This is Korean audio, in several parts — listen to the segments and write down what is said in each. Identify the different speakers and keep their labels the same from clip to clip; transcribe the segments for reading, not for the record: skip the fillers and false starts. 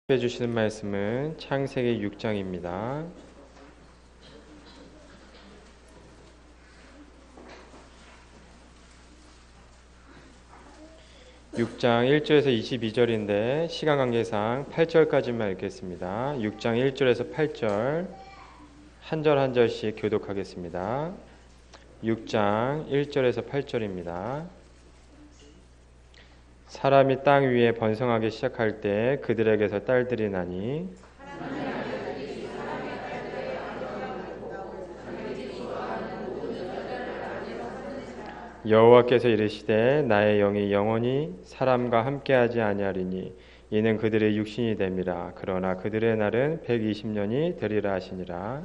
Speaker 1: 해주시는 말씀은 창세기 6장입니다. (6장) 1절에서 22절인데 시간 관계상 8절까지만 읽겠습니다. 6장 1절에서 8절 한 절 한 절씩 교독하겠습니다. 6장 1절에서 8절입니다. 사람이 땅 위에 번성하기 시작할 때 그들에게서 딸들이 나니 여호와께서 이르시되 나의 영이 영원히 사람과 함께하지 아니하리니 이는 그들의 육신이 됨이라. 그러나 그들의 날은 120년이 되리라 하시니라.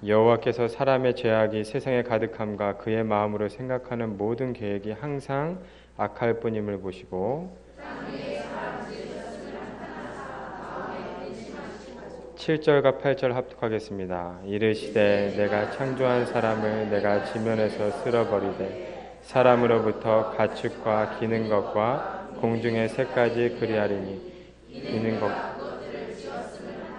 Speaker 1: 여호와께서 사람의 죄악이 세상에 가득함과 그의 마음으로 생각하는 모든 계획이 항상 악할 뿐임을 보시고 7절과 8절 합독하겠습니다. 이르시되 내가 창조한 사람을 내가 지면에서 쓸어버리되 사람으로부터 가축과 기는 것과 공중의 새까지 그리하리니 이는 것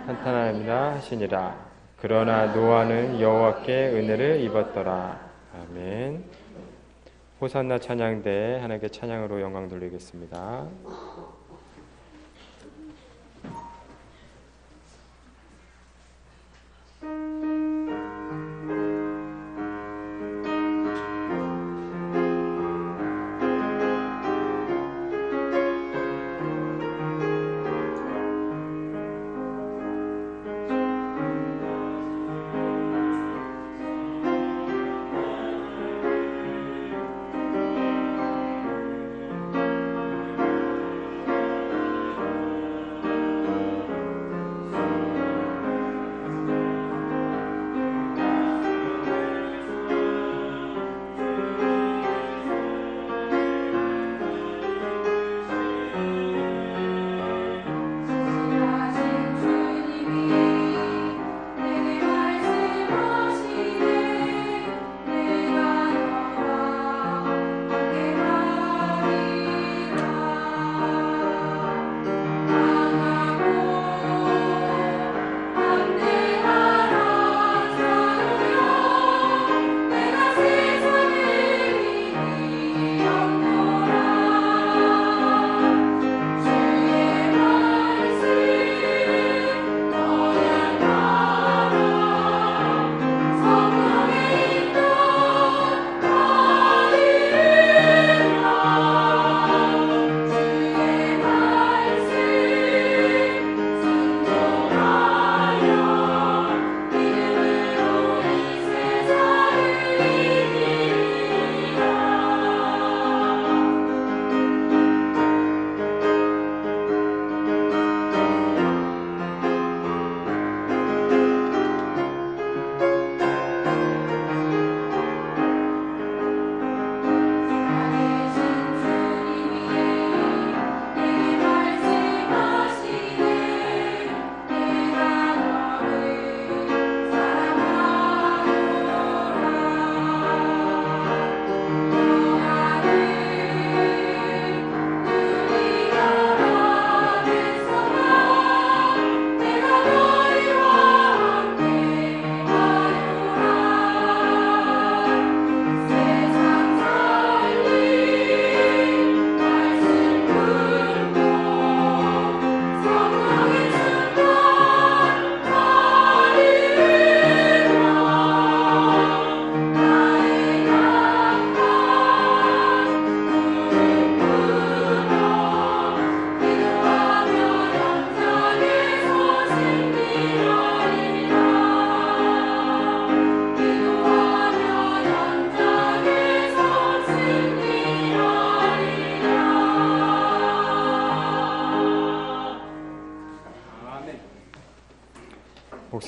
Speaker 1: 한탄하리라 하시니라. 그러나 노아는 여호와께 은혜를 입었더라. 아멘. 호산나 찬양대 하나님께 찬양으로 영광 돌리겠습니다.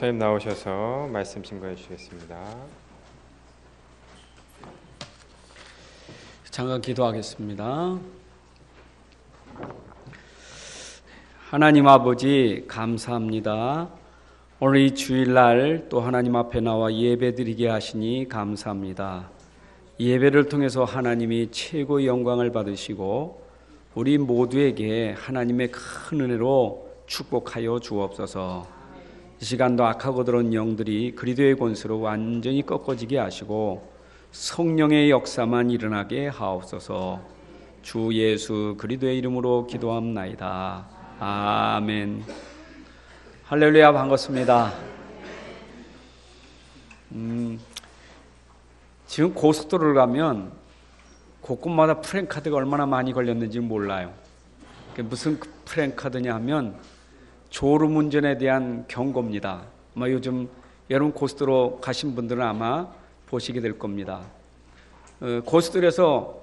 Speaker 1: 목사님 나오셔서 말씀 증거해 주시겠습니다.
Speaker 2: 잠깐 기도하겠습니다. 하나님 아버지 감사합니다. 오늘 이 주일날 또 하나님 앞에 나와 예배드리게 하시니 감사합니다. 예배를 통해서 하나님이 최고의 영광을 받으시고 우리 모두에게 하나님의 큰 은혜로 축복하여 주옵소서. 이 시간도 악하고 들은 영들이 그리스도의 권세로 완전히 꺾어지게 하시고 성령의 역사만 일어나게 하옵소서. 주 예수 그리스도의 이름으로 기도합나이다. 아멘. 할렐루야. 반갑습니다. 지금 고속도로를 가면 곳곳마다 프랜카드가 얼마나 많이 걸렸는지 몰라요. 무슨 프랜카드냐 하면 졸음운전에 대한 경고입니다. 아마 요즘 여러분 고속도로 가신 분들은 아마 보시게 될 겁니다. 고속도로에서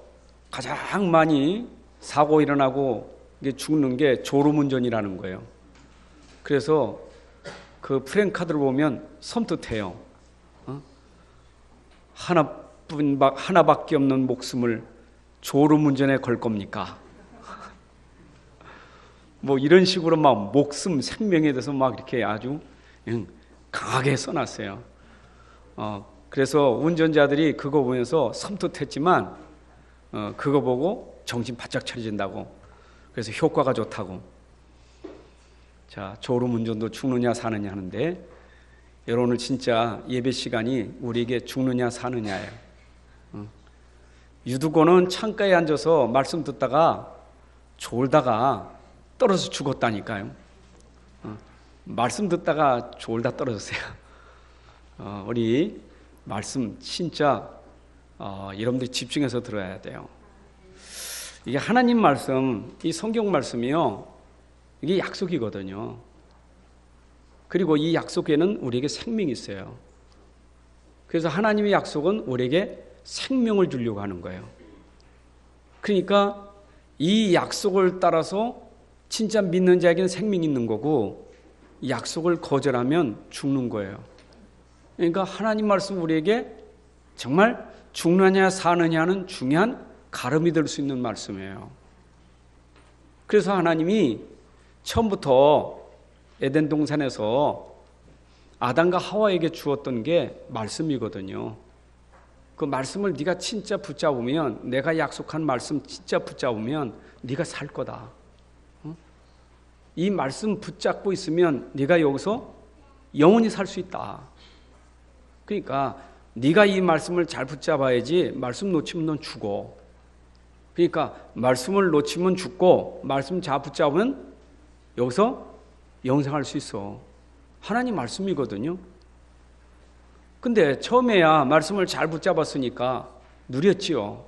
Speaker 2: 가장 많이 사고 일어나고 죽는 게 졸음운전이라는 거예요. 그래서 그 프랜카드를 보면 섬뜩해요. 하나밖에 없는 목숨을 졸음운전에 걸 겁니까? 뭐 이런 식으로 막 목숨, 생명에 대해서 막 이렇게 아주 강하게 써놨어요. 그래서 운전자들이 그거 보면서 섬뜩했지만 그거 보고 정신 바짝 차려진다고. 그래서 효과가 좋다고. 자, 졸음운전도 죽느냐 사느냐 하는데 여러분 오늘 진짜 예배 시간이 우리에게 죽느냐 사느냐예요. 유두고는 창가에 앉아서 말씀 듣다가 졸다가 떨어져 죽었다니까요. 말씀 듣다가 졸다 떨어졌어요. 우리 말씀 진짜 여러분들이 집중해서 들어야 돼요. 이게 하나님 말씀, 이 성경 말씀이요, 이게 약속이거든요. 그리고 이 약속에는 우리에게 생명이 있어요. 그래서 하나님의 약속은 우리에게 생명을 주려고 하는 거예요. 그러니까 이 약속을 따라서 진짜 믿는 자에게는 생명이 있는 거고 약속을 거절하면 죽는 거예요. 그러니까 하나님 말씀 우리에게 정말 죽느냐 사느냐는 중요한 가름이 될 수 있는 말씀이에요. 그래서 하나님이 처음부터 에덴 동산에서 아담과 하와에게 주었던 게 말씀이거든요. 그 말씀을 네가 진짜 붙잡으면, 내가 약속한 말씀 진짜 붙잡으면 네가 살 거다. 이 말씀 붙잡고 있으면 네가 여기서 영원히 살 수 있다. 그러니까 네가 이 말씀을 잘 붙잡아야지 말씀 놓치면 넌 죽어. 그러니까 말씀을 놓치면 죽고 말씀 잘 붙잡으면 여기서 영생할 수 있어. 하나님 말씀이거든요. 근데 처음에야 말씀을 잘 붙잡았으니까 누렸지요.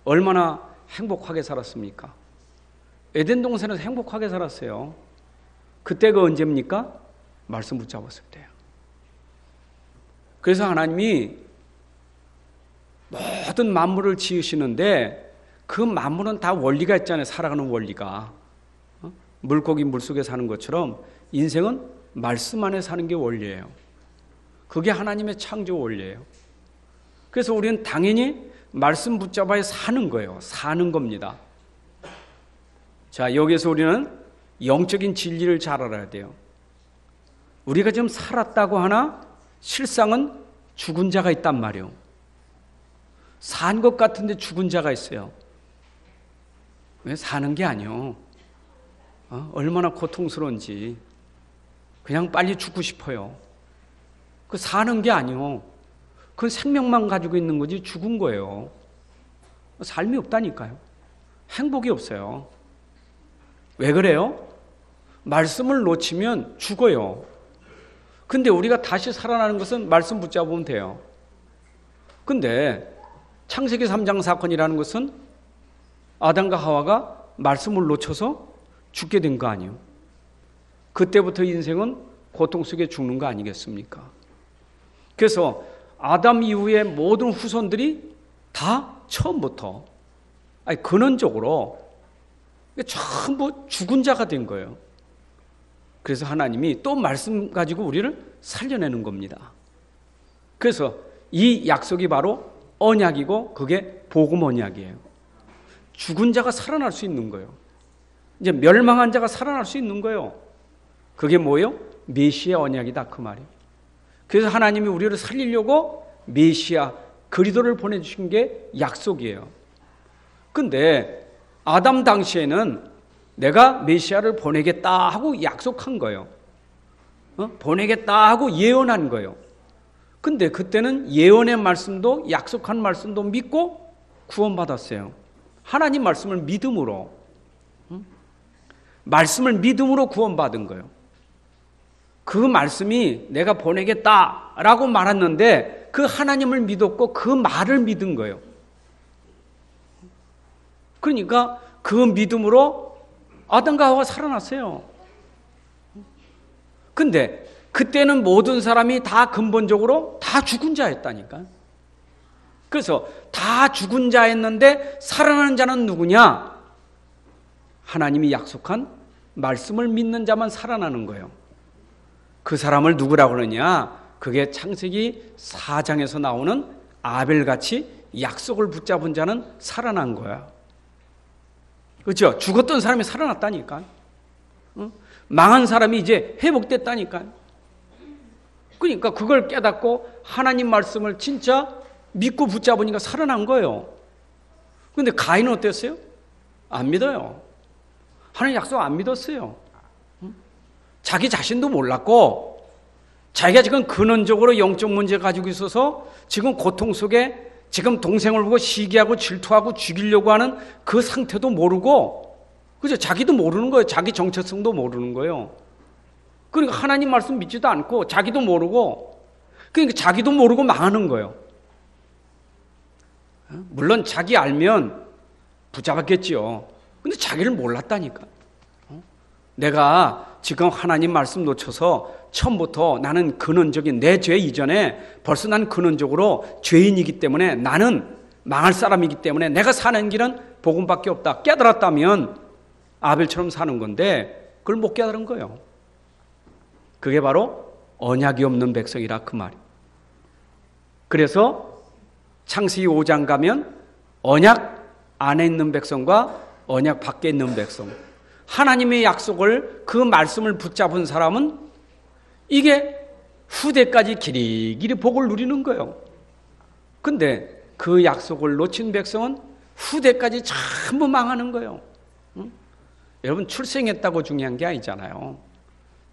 Speaker 2: 얼마나 행복하게 살았습니까? 에덴 동산에서 행복하게 살았어요. 그때가 언제입니까? 말씀 붙잡았을 때요. 그래서 하나님이 모든 만물을 지으시는데 그 만물은 다 원리가 있잖아요. 살아가는 원리가. 물고기 물속에 사는 것처럼 인생은 말씀 안에 사는 게 원리예요. 그게 하나님의 창조 원리예요. 그래서 우리는 당연히 말씀 붙잡아야 사는 거예요. 사는 겁니다. 자, 여기서 우리는 영적인 진리를 잘 알아야 돼요. 우리가 지금 살았다고 하나 실상은 죽은 자가 있단 말이에요. 산 것 같은데 죽은 자가 있어요. 왜 사는 게 아니요. 얼마나 고통스러운지. 그냥 빨리 죽고 싶어요. 그 사는 게 아니요. 그 생명만 가지고 있는 거지 죽은 거예요. 삶이 없다니까요. 행복이 없어요. 왜 그래요? 말씀을 놓치면 죽어요. 근데 우리가 다시 살아나는 것은 말씀 붙잡으면 돼요. 근데 창세기 3장 사건이라는 것은 아담과 하와가 말씀을 놓쳐서 죽게 된 거 아니에요. 그때부터 인생은 고통 속에 죽는 거 아니겠습니까? 그래서 아담 이후의 모든 후손들이 다 처음부터 근원적으로 전부 죽은 자가 된 거예요. 그래서 하나님이 또 말씀 가지고 우리를 살려내는 겁니다. 그래서 이 약속이 바로 언약이고 그게 복음 언약이에요. 죽은 자가 살아날 수 있는 거예요. 이제 멸망한 자가 살아날 수 있는 거예요. 그게 뭐예요? 메시아 언약이다 그 말이에요. 그래서 하나님이 우리를 살리려고 메시아 그리스도를 보내주신 게 약속이에요. 근데 아담 당시에는 내가 메시아를 보내겠다 하고 약속한 거예요. 보내겠다 하고 예언한 거예요. 근데 그때는 예언의 말씀도 약속한 말씀도 믿고 구원받았어요. 하나님 말씀을 믿음으로, 말씀을 믿음으로 구원받은 거예요. 그 말씀이 내가 보내겠다라고 말했는데 그 하나님을 믿었고 그 말을 믿은 거예요. 그러니까 그 믿음으로 아담과 하와가 살아났어요. 근데 그때는 모든 사람이 다 근본적으로 다 죽은 자였다니까. 그래서 다 죽은 자였는데 살아나는 자는 누구냐? 하나님이 약속한 말씀을 믿는 자만 살아나는 거예요. 그 사람을 누구라고 그러냐? 그게 창세기 4장에서 나오는 아벨같이 약속을 붙잡은 자는 살아난 거야. 그렇죠? 죽었던 사람이 살아났다니까. 망한 사람이 이제 회복됐다니까. 그러니까 그걸 깨닫고 하나님 말씀을 진짜 믿고 붙잡으니까 살아난 거예요. 그런데 가인은 어땠어요? 안 믿어요. 하나님 약속 안 믿었어요. 자기 자신도 몰랐고 자기가 지금 근원적으로 영적 문제 가지고 있어서 지금 고통 속에 지금 동생을 보고 시기하고 질투하고 죽이려고 하는 그 상태도 모르고, 그죠? 자기도 모르는 거예요. 자기 정체성도 모르는 거예요. 그러니까 하나님 말씀 믿지도 않고 자기도 모르고, 그러니까 자기도 모르고 망하는 거예요. 물론 자기 알면 붙잡았겠지요. 근데 자기를 몰랐다니까. 내가 지금 하나님 말씀 놓쳐서 처음부터 나는 근원적인 내 죄 이전에 벌써 난 근원적으로 죄인이기 때문에 나는 망할 사람이기 때문에 내가 사는 길은 복음밖에 없다 깨달았다면 아벨처럼 사는 건데 그걸 못 깨달은 거예요. 그게 바로 언약이 없는 백성이라 그 말이에요. 그래서 창세기 5장 가면 언약 안에 있는 백성과 언약 밖에 있는 백성, 하나님의 약속을 그 말씀을 붙잡은 사람은 이게 후대까지 길이길이 복을 누리는 거예요. 근데 그 약속을 놓친 백성은 후대까지 전부 망하는 거예요. 여러분 출생했다고 중요한 게 아니잖아요.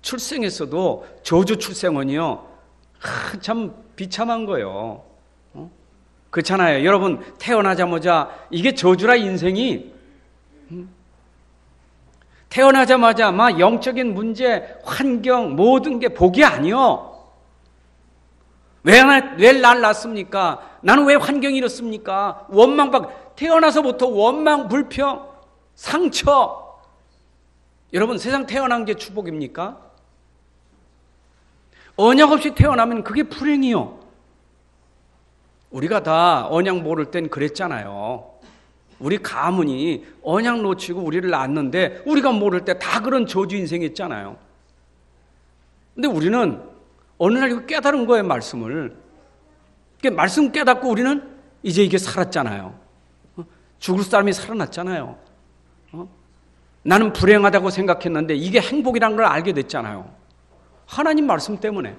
Speaker 2: 출생했어도 저주 출생은요 참 비참한 거예요. 그렇잖아요. 여러분 태어나자마자 이게 저주라 인생이. 태어나자마자 막 영적인 문제, 환경 모든 게 복이 아니요. 왜 날 낳습니까? 나는 왜 환경이 이렇습니까? 태어나서부터 원망, 불평, 상처. 여러분 세상 태어난 게 축복입니까? 언약 없이 태어나면 그게 불행이요. 우리가 다 언약 모를 땐 그랬잖아요. 우리 가문이 언약 놓치고 우리를 낳았는데 우리가 모를 때 다 그런 저주 인생했잖아요. 근데 우리는 어느 날 이거 깨달은 거예요, 말씀을. 말씀 깨닫고 우리는 이제 이게 살았잖아요. 죽을 사람이 살아났잖아요. 나는 불행하다고 생각했는데 이게 행복이라는 걸 알게 됐잖아요. 하나님 말씀 때문에.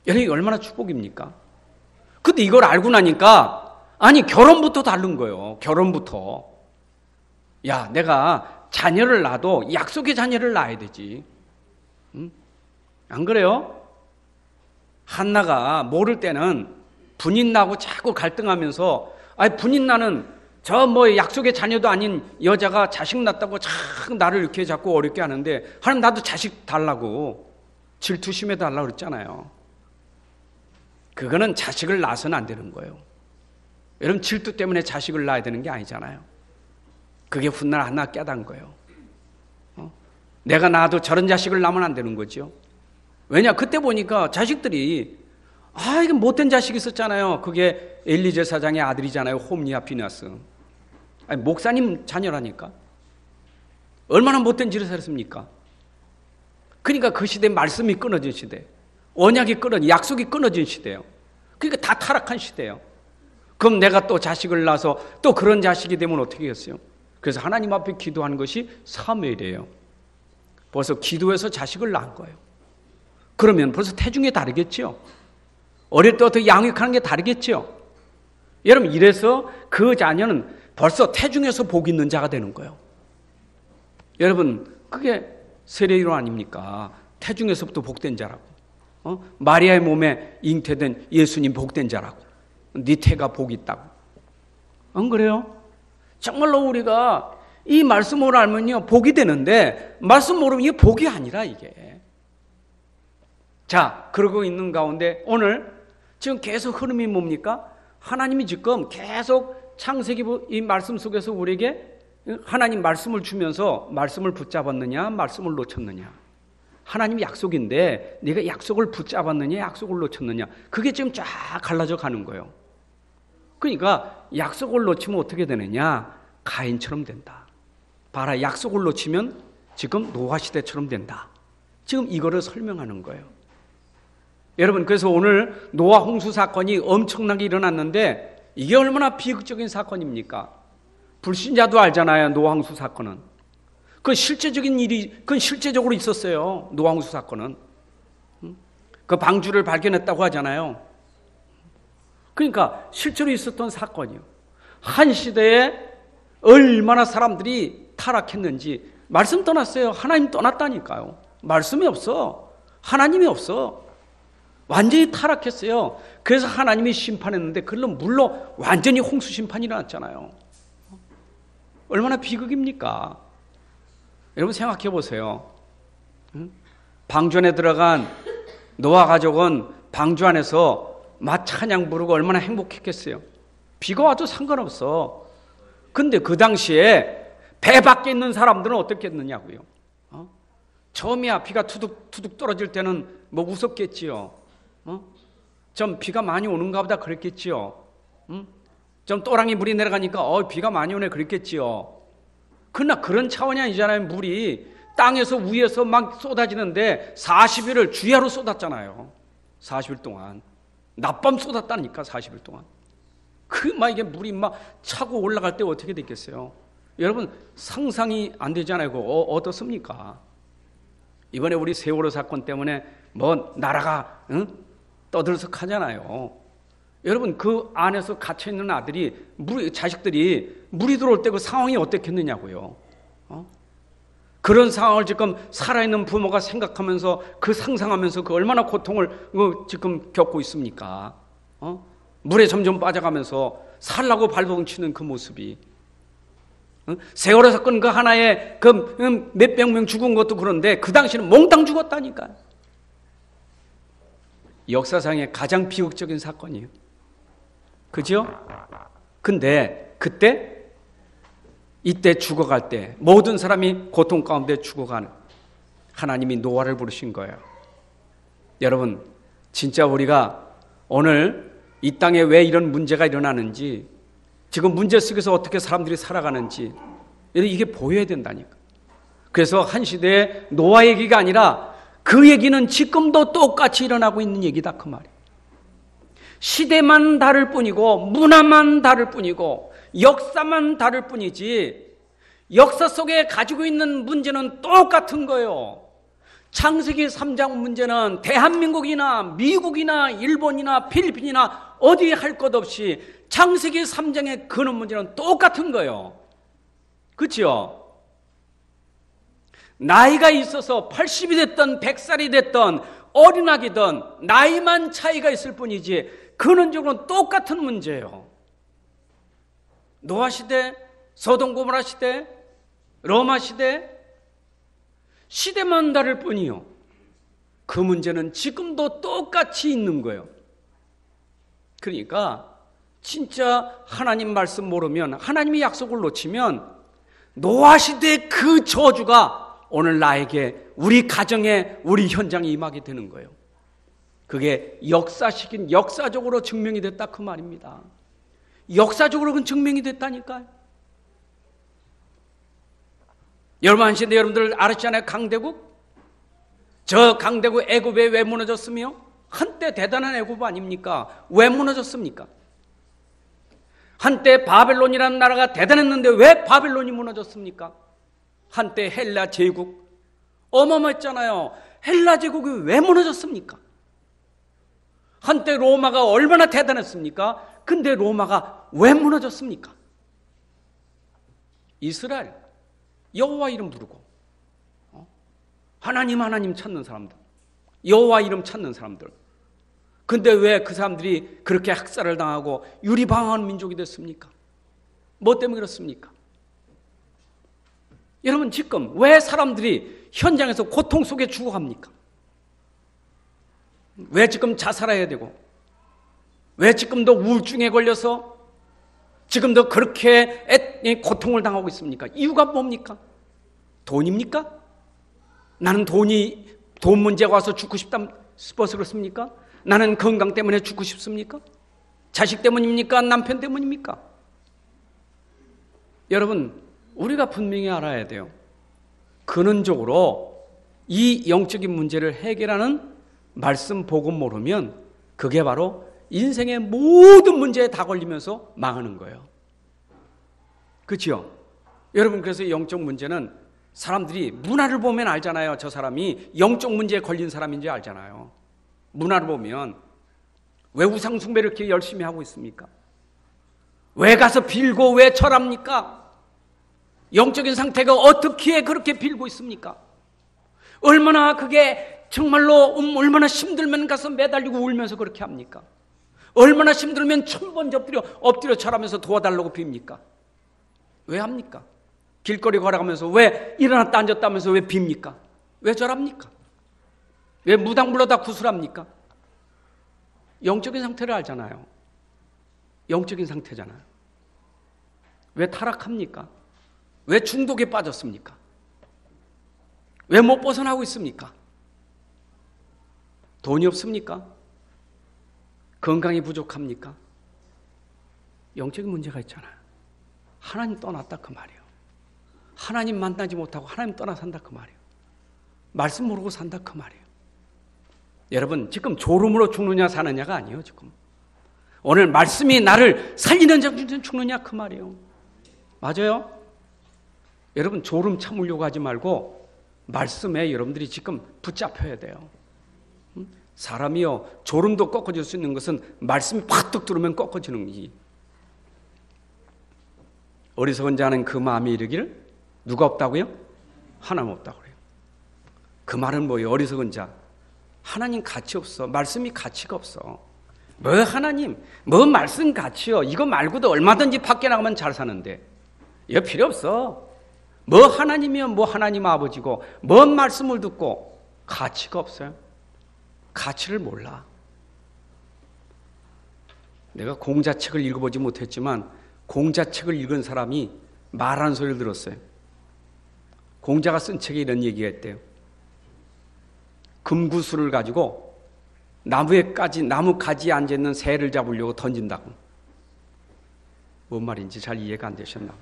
Speaker 2: 여러분이 얼마나 축복입니까? 근데 이걸 알고 나니까 아니 결혼부터 다른 거예요. 결혼부터. 야, 내가 자녀를 낳아도 약속의 자녀를 낳아야 되지. 안 그래요? 한나가 모를 때는 분인 나고 자꾸 갈등하면서 분인 나는 저 약속의 자녀도 아닌 여자가 자식 낳았다고 자꾸 나를 이렇게 자꾸 어렵게 하는데 하나님 나도 자식 달라고 질투 심해 달라고 그랬잖아요. 그거는 자식을 낳아서는 안 되는 거예요. 여러분 질투 때문에 자식을 낳아야 되는 게 아니잖아요. 그게 훗날 하나 깨달은 거예요. 내가 낳아도 저런 자식을 낳으면 안 되는 거죠. 왜냐 그때 보니까 자식들이 이게 못된 자식이 있었잖아요. 그게 엘리제 사장의 아들이잖아요. 홈리와 비나스. 목사님 자녀라니까. 얼마나 못된 짓을 했습니까? 그러니까 그 시대 말씀이 끊어진 시대, 언약이 끊어진, 약속이 끊어진 시대예요. 그러니까 다 타락한 시대예요. 그럼 내가 또 자식을 낳아서 또 그런 자식이 되면 어떻게 하겠어요? 그래서 하나님 앞에 기도하는 것이 사무엘이에요. 벌써 기도해서 자식을 낳은 거예요. 그러면 벌써 태중이 다르겠죠. 어릴 때부터 양육하는 게 다르겠죠. 여러분, 이래서 그 자녀는 벌써 태중에서 복 있는 자가 되는 거예요. 여러분, 그게 세례이론 아닙니까? 태중에서부터 복된 자라고. 마리아의 몸에 잉태된 예수님 복된 자라고. 네 태가 복이 있다고. 안 그래요? 정말로 우리가 이 말씀을 알면요 복이 되는데, 말씀 모르면 이게 복이 아니라 이게. 자, 그러고 있는 가운데 오늘 지금 계속 흐름이 뭡니까? 하나님이 지금 계속 창세기 이 말씀 속에서 우리에게 하나님 말씀을 주면서 말씀을 붙잡았느냐, 말씀을 놓쳤느냐. 하나님 약속인데 네가 약속을 붙잡았느냐, 약속을 놓쳤느냐. 그게 지금 쫙 갈라져 가는 거예요. 그러니까 약속을 놓치면 어떻게 되느냐? 가인처럼 된다. 봐라, 약속을 놓치면 지금 노아 시대처럼 된다. 지금 이거를 설명하는 거예요. 여러분, 그래서 오늘 노아 홍수 사건이 엄청나게 일어났는데 이게 얼마나 비극적인 사건입니까? 불신자도 알잖아요, 노아 홍수 사건은. 그 실제적인 일이, 그건 실제적으로 있었어요, 노아 홍수 사건은. 그 방주를 발견했다고 하잖아요. 그러니까 실제로 있었던 사건이요. 한 시대에 얼마나 사람들이 타락했는지. 말씀 떠났어요. 하나님 떠났다니까요. 말씀이 없어. 하나님이 없어. 완전히 타락했어요. 그래서 하나님이 심판했는데 그걸로 물론 완전히 홍수 심판이 일어났잖아요. 얼마나 비극입니까? 여러분 생각해 보세요. 방주 안에 들어간 노아 가족은 방주 안에서 찬양 부르고 얼마나 행복했겠어요. 비가 와도 상관없어. 근데 그 당시에 배 밖에 있는 사람들은 어떻겠느냐고요. 처음이야 비가 투둑투둑 떨어질 때는 뭐 무섭겠지요. 좀 비가 많이 오는가 보다 그랬겠지요. 좀 또랑이 물이 내려가니까 비가 많이 오네 그랬겠지요. 그러나 그런 차원이 아니잖아요. 물이 땅에서 위에서 막 쏟아지는데 40일을 주야로 쏟았잖아요. 40일 동안. 낮밤 쏟았다니까 40일 동안. 이게 물이 막 차고 올라갈 때 어떻게 됐겠어요? 여러분 상상이 안 되잖아요. 그거 어떻습니까? 이번에 우리 세월호 사건 때문에 뭐 나라가 떠들썩하잖아요. 여러분 그 안에서 갇혀 있는 자식들이 물이 들어올 때 그 상황이 어떻겠느냐고요. 그런 상황을 지금 살아있는 부모가 생각하면서 그 상상하면서 그 얼마나 고통을 지금 겪고 있습니까? 물에 점점 빠져가면서 살라고 발버둥치는 그 모습이. 세월호 사건 그 하나에 그 몇백 명 죽은 것도 그런데 그 당시는 몽땅 죽었다니까. 역사상의 가장 비극적인 사건이에요. 그죠? 근데 이때 죽어갈 때 모든 사람이 고통 가운데 죽어가는 하나님이 노아를 부르신 거예요. 여러분 진짜 우리가 오늘 이 땅에 왜 이런 문제가 일어나는지, 지금 문제 속에서 어떻게 사람들이 살아가는지 이게 보여야 된다니까. 그래서 한 시대에 노아 얘기가 아니라 그 얘기는 지금도 똑같이 일어나고 있는 얘기다 그 말이에요. 시대만 다를 뿐이고 문화만 다를 뿐이고 역사만 다를 뿐이지 역사 속에 가지고 있는 문제는 똑같은 거예요. 창세기 3장 문제는 대한민국이나 미국이나 일본이나 필리핀이나 어디 할 것 없이 창세기 3장의 근원 문제는 똑같은 거예요. 그렇죠? 나이가 있어서 80이 됐던 100살이 됐던 어린아기든 나이만 차이가 있을 뿐이지 근원적으로는 똑같은 문제예요. 노아 시대, 소돔 고모라 시대, 로마 시대, 시대만 다를 뿐이요. 그 문제는 지금도 똑같이 있는 거예요. 그러니까 진짜 하나님 말씀 모르면, 하나님의 약속을 놓치면 노아 시대의 그 저주가 오늘 나에게, 우리 가정에, 우리 현장에 임하게 되는 거예요. 그게 역사적으로 증명이 됐다 그 말입니다. 역사적으로 그건 증명이 됐다니까요. 여러분 하시는데 여러분들 아시잖아요. 강대국? 저 강대국 애굽에 왜 무너졌으며? 한때 대단한 애굽 아닙니까? 왜 무너졌습니까? 한때 바벨론이라는 나라가 대단했는데 왜 바벨론이 무너졌습니까? 한때 헬라 제국 어마어마했잖아요. 헬라 제국이 왜 무너졌습니까? 한때 로마가 얼마나 대단했습니까? 근데 로마가 왜 무너졌습니까? 이스라엘, 여호와 이름 부르고 하나님 찾는 사람들, 여호와 이름 찾는 사람들. 근데 왜 그 사람들이 그렇게 학살을 당하고 유리방황하는 민족이 됐습니까? 뭐 때문에 그렇습니까? 여러분, 지금 왜 사람들이 현장에서 고통 속에 죽어갑니까? 왜 지금 자살해야 되고, 왜 지금도 우울증에 걸려서 지금도 그렇게 고통을 당하고 있습니까? 이유가 뭡니까? 돈입니까? 나는 돈 문제가 와서 죽고 싶어서 그렇습니까? 나는 건강 때문에 죽고 싶습니까? 자식 때문입니까? 남편 때문입니까? 여러분, 우리가 분명히 알아야 돼요. 근원적으로 이 영적인 문제를 해결하는 말씀 복음 모르면 그게 바로 인생의 모든 문제에 다 걸리면서 망하는 거예요. 그렇죠? 여러분, 그래서 영적 문제는 사람들이 문화를 보면 알잖아요. 저 사람이 영적 문제에 걸린 사람인지 알잖아요. 문화를 보면 왜 우상 숭배를 이렇게 열심히 하고 있습니까? 왜 가서 빌고 왜 절합니까? 영적인 상태가 어떻게 그렇게 빌고 있습니까? 얼마나 그게 정말로 얼마나 힘들면 가서 매달리고 울면서 그렇게 합니까? 얼마나 힘들면 1000번 엎드려 절하면서 도와달라고 빕니까? 왜 합니까? 길거리 걸어가면서 왜 일어났다 앉았다 하면서 왜 빕니까? 왜 절합니까? 왜 무당 불러다 구슬합니까? 영적인 상태를 알잖아요. 영적인 상태잖아요. 왜 타락합니까? 왜 중독에 빠졌습니까? 왜 못 벗어나고 있습니까? 돈이 없습니까? 건강이 부족합니까? 영적인 문제가 있잖아요. 하나님 떠났다 그 말이에요. 하나님 만나지 못하고 하나님 떠나 산다 그 말이에요. 말씀 모르고 산다 그 말이에요. 여러분, 지금 졸음으로 죽느냐 사느냐가 아니에요. 지금 오늘 말씀이 나를 살리는 자 죽느냐 그 말이에요. 맞아요? 여러분, 졸음 참으려고 하지 말고 말씀에 여러분들이 지금 붙잡혀야 돼요. 사람이요, 졸음도 꺾어질 수 있는 것은 말씀이 팍 들으면 꺾어지는 거지. 어리석은 자는 그 마음에 이르기를 누가 없다고요? 하나님 없다고 그래요. 그 말은 뭐예요? 어리석은 자, 하나님 가치 없어. 말씀이 가치가 없어. 뭐 하나님, 뭐 말씀 가치요. 이거 말고도 얼마든지 밖에 나가면 잘 사는데 이거 필요 없어. 뭐 하나님이요, 뭐 하나님 아버지고 뭔 말씀을 듣고 가치가 없어요. 가치를 몰라. 내가 공자책을 읽어보지 못했지만 공자책을 읽은 사람이 말하는 소리를 들었어요. 공자가 쓴 책에 이런 얘기가 있대요. 금구슬을 가지고 나무 가지에 앉아있는 새를 잡으려고 던진다고. 뭔 말인지 잘 이해가 안 되셨나?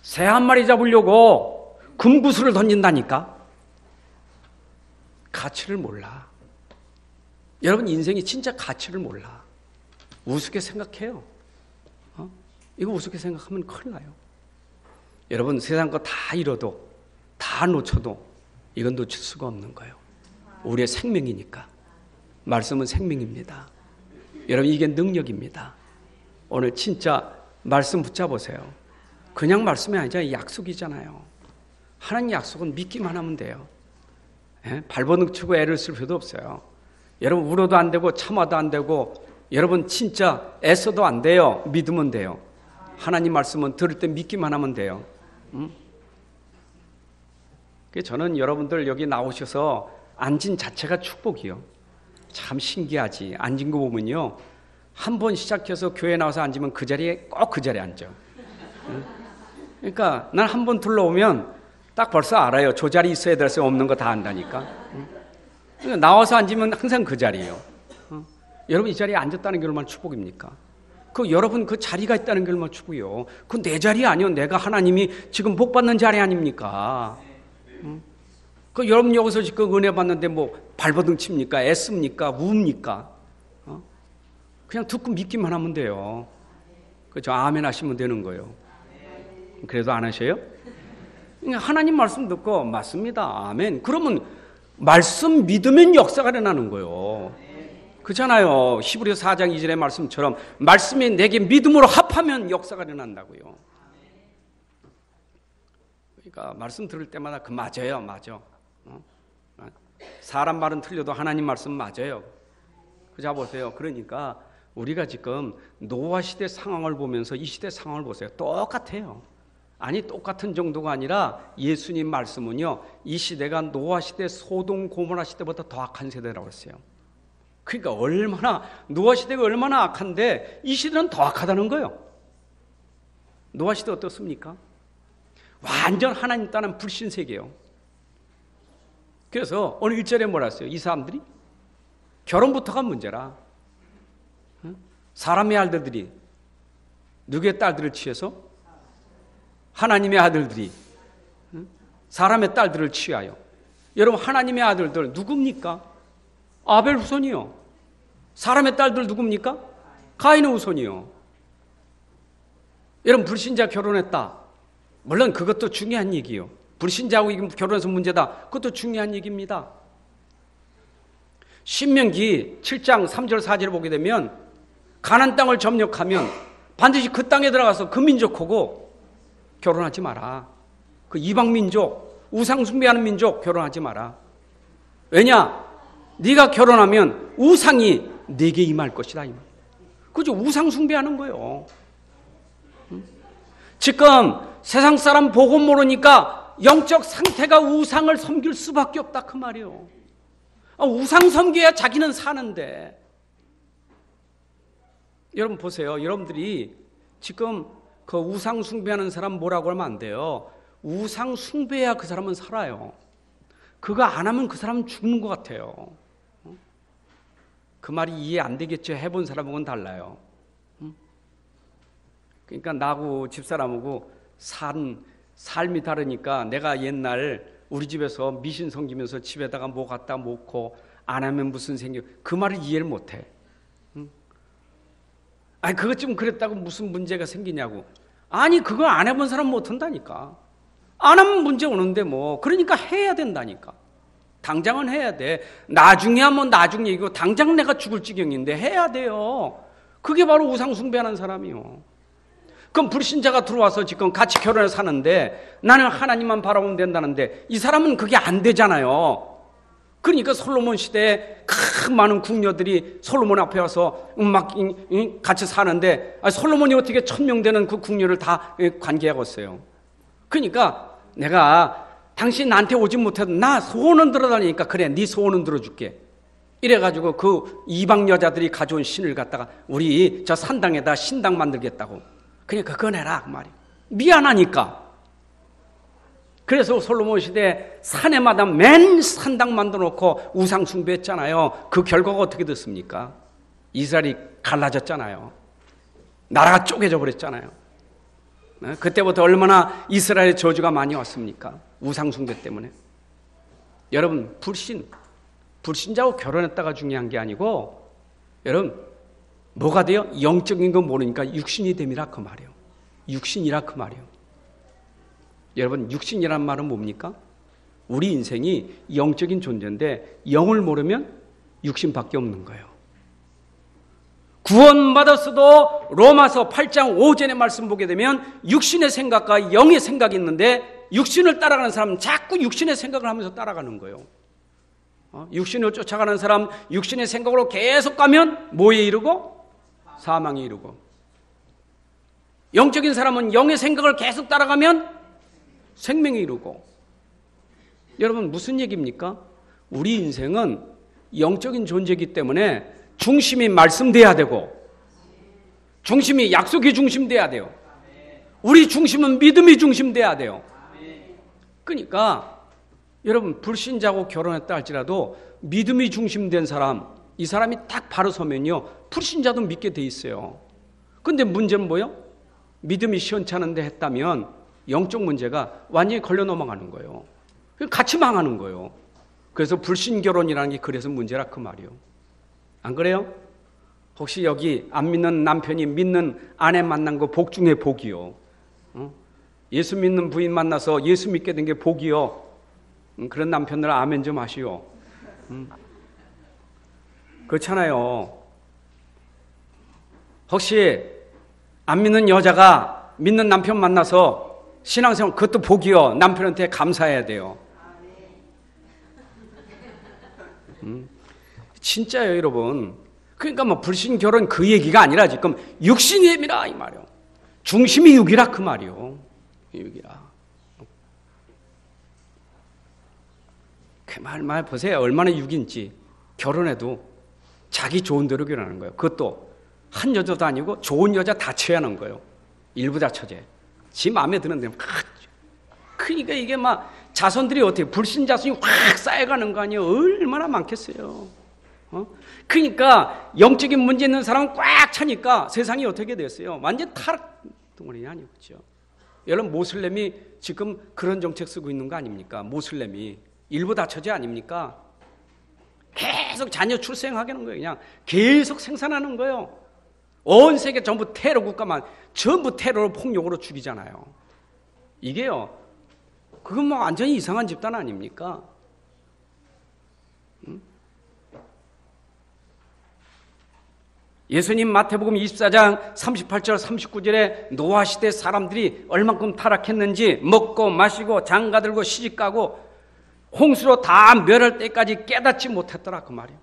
Speaker 2: 새 한 마리 잡으려고 금구슬을 던진다니까? 가치를 몰라. 여러분, 인생이 진짜 가치를 몰라. 우습게 생각해요. 이거 우습게 생각하면 큰일 나요. 여러분, 세상 거 다 잃어도, 다 놓쳐도 이건 놓칠 수가 없는 거예요. 우리의 생명이니까. 말씀은 생명입니다. 여러분, 이게 능력입니다. 오늘 진짜 말씀 붙잡으세요. 그냥 말씀이 아니잖아요. 약속이잖아요. 하나님 약속은 믿기만 하면 돼요. 발버둥 치고 애를 쓸 필요도 없어요. 여러분, 울어도 안 되고 참아도 안 되고 여러분 진짜 애써도 안 돼요. 믿으면 돼요. 하나님 말씀은 들을 때 믿기만 하면 돼요. 저는 여러분들 여기 나오셔서 앉은 자체가 축복이요. 참 신기하지. 앉은 거 보면요, 한 번 시작해서 교회 나와서 앉으면 그 자리에 꼭 그 자리에 앉아. 그러니까 난 한 번 둘러오면 딱 벌써 알아요. 저 자리 있어야 될 수 없는 거 다 안다니까. 그러니까 나와서 앉으면 항상 그 자리예요. 여러분, 이 자리에 앉았다는 게 얼마나 축복입니까? 여러분 그 자리가 있다는 게 얼마나 축복이요. 그 내 자리 아니요. 내가 하나님이 지금 복 받는 자리 아닙니까? 여러분 여기서 지금 은혜 받는데 뭐 발버둥 칩니까? 애씁니까? 우웁니까? 그냥 듣고 믿기만 하면 돼요. 그렇죠? 아멘 하시면 되는 거예요. 그래도 안 하셔요? 하나님 말씀 듣고 맞습니다. 아멘. 그러면 말씀 믿으면 역사가 일어나는 거예요. 그렇잖아요. 히브리서 4장 2절의 말씀처럼 말씀이 내게 믿음으로 합하면 역사가 일어난다고요. 그러니까 말씀 들을 때마다 그 맞아요. 맞아. 사람 말은 틀려도 하나님 말씀 맞아요. 자 보세요. 그러니까 우리가 지금 노아 시대 상황을 보면서 이 시대 상황을 보세요. 똑같아요. 아니 똑같은 정도가 아니라 예수님 말씀은요. 이 시대가 노아 시대 소돔 고모라 시대보다 더 악한 세대라고 했어요. 그러니까 얼마나 노아 시대가 얼마나 악한데 이 시대는 더 악하다는 거예요. 노아 시대 어떻습니까? 완전 하나님 따른 불신 세계예요. 그래서 오늘 1절에 뭐라 했어요? 이 사람들이 결혼부터가 문제라. 사람의 아들들이 누구의 딸들을 취해서? 하나님의 아들들이 사람의 딸들을 취하여. 여러분 하나님의 아들들 누굽니까? 아벨 후손이요. 사람의 딸들 누굽니까? 가인의 후손이요. 여러분 불신자 결혼했다. 물론 그것도 중요한 얘기예요. 불신자하고 결혼해서 문제다. 그것도 중요한 얘기입니다. 신명기 7장 3절 4절을 보게 되면 가나안 땅을 점령하면 반드시 그 땅에 들어가서 그 민족하고 결혼하지 마라. 그 이방 민족, 우상 숭배하는 민족 결혼하지 마라. 왜냐? 네가 결혼하면 우상이 네게 임할 것이다. 그죠? 우상 숭배하는 거예요. 지금 세상 사람 보고 모르니까 영적 상태가 우상을 섬길 수밖에 없다 그 말이에요. 우상 섬겨야 자기는 사는데. 여러분 보세요. 여러분들이 지금 그 우상 숭배하는 사람 뭐라고 하면 안 돼요. 우상 숭배해야 그 사람은 살아요. 그거 안 하면 그 사람은 죽는 것 같아요. 그 말이 이해 안 되겠죠. 해본 사람하고는 달라요. 그러니까 나하고 집사람하고 삶이 다르니까 내가 옛날 우리 집에서 미신 섬기면서 집에다가 뭐 갖다 놓고 안 하면 무슨 생겨. 그 말을 이해를 못해. 아니 그것 좀 그랬다고 무슨 문제가 생기냐고. 아니 그거 안 해본 사람 못한다니까. 안 하면 문제 오는데 뭐. 그러니까 해야 된다니까. 당장은 해야 돼. 나중에 하면 나중 얘기고 당장 내가 죽을 지경인데 해야 돼요. 그게 바로 우상 숭배하는 사람이요. 그럼 불신자가 들어와서 지금 같이 결혼해서 사는데 나는 하나님만 바라보면 된다는데 이 사람은 그게 안 되잖아요. 그러니까 솔로몬 시대에 큰 많은 궁녀들이 솔로몬 앞에 와서 막 같이 사는데 솔로몬이 어떻게 1000명 되는 그 궁녀를 다 관계하겠어요. 그러니까 내가 당신 나한테 오지 못해도 나 소원은 들어다니니까 그래 네 소원은 들어줄게. 이래가지고 그 이방 여자들이 가져온 신을 갖다가 우리 저 산당에다 신당 만들겠다고. 그러니까 그거 내라 그 말이야. 미안하니까. 그래서 솔로몬 시대 산에마다 맨 산당 만들어 놓고 우상 숭배했잖아요. 그 결과가 어떻게 됐습니까? 이스라엘이 갈라졌잖아요. 나라가 쪼개져 버렸잖아요. 그때부터 얼마나 이스라엘의 저주가 많이 왔습니까? 우상 숭배 때문에. 여러분 불신자하고 결혼했다가 중요한 게 아니고 여러분 뭐가 돼요? 영적인 거 모르니까 육신이 됨이라 그 말이에요. 육신이라 그 말이에요. 여러분 육신이란 말은 뭡니까? 우리 인생이 영적인 존재인데 영을 모르면 육신밖에 없는 거예요. 구원받았어도 로마서 8장 5절의 말씀 보게 되면 육신의 생각과 영의 생각이 있는데 육신을 따라가는 사람은 자꾸 육신의 생각을 하면서 따라가는 거예요. 육신을 쫓아가는 사람 육신의 생각으로 계속 가면 뭐에 이르고? 사망에 이르고. 영적인 사람은 영의 생각을 계속 따라가면 생명에 이르고. 여러분 무슨 얘기입니까? 우리 인생은 영적인 존재이기 때문에 중심이 말씀돼야 되고 중심이 약속이 중심돼야 돼요. 우리 중심은 믿음이 중심돼야 돼요. 그러니까 여러분 불신자하고 결혼했다 할지라도 믿음이 중심된 사람, 이 사람이 딱 바로 서면요 불신자도 믿게 돼 있어요. 근데 문제는 뭐예요? 믿음이 시원찮은데 했다면 영적 문제가 완전히 걸려 넘어가는 거예요. 같이 망하는 거예요. 그래서 불신결혼이라는 게 그래서 문제라 그 말이에요. 안 그래요? 혹시 여기 안 믿는 남편이 믿는 아내 만난 거 복 중에 복이요. 예수 믿는 부인 만나서 예수 믿게 된 게 복이요. 그런 남편들 아멘 좀 하시오. 그렇잖아요. 혹시 안 믿는 여자가 믿는 남편 만나서 신앙생활, 그것도 복이요. 남편한테 감사해야 돼요. 진짜예요, 여러분. 그러니까 뭐 불신 결혼 그 얘기가 아니라 지금 육신이 예미라 이 말이요. 중심이 육이라 그 말이요. 육이라. 그 말 보세요. 얼마나 육인지. 결혼해도 자기 좋은 대로 결혼하는 거예요. 그것도 한 여자도 아니고 좋은 여자 다 취하는 거예요. 일부 다처제. 지 마음에 드는 데는 그러니까 이게 막 자손들이 어떻게 불신 자손이 확 쌓여가는 거 아니에요. 얼마나 많겠어요. 그러니까 영적인 문제 있는 사람은 꽉 차니까 세상이 어떻게 됐어요. 완전 타락 덩어리 아니에요. 그렇죠? 여러분 모슬렘이 지금 그런 정책 쓰고 있는 거 아닙니까? 모슬렘이 일부 다처제 아닙니까? 계속 자녀 출생하게 하는 거예요. 그냥 계속 생산하는 거예요. 온 세계 전부 테러 국가만 전부 테러로 폭력으로 죽이잖아요. 이게요. 그건 뭐 완전히 이상한 집단 아닙니까? 예수님 마태복음 24장 38절 39절에 노아 시대 사람들이 얼만큼 타락했는지 먹고 마시고 장가들고 시집가고 홍수로 다 멸할 때까지 깨닫지 못했더라 그 말이에요.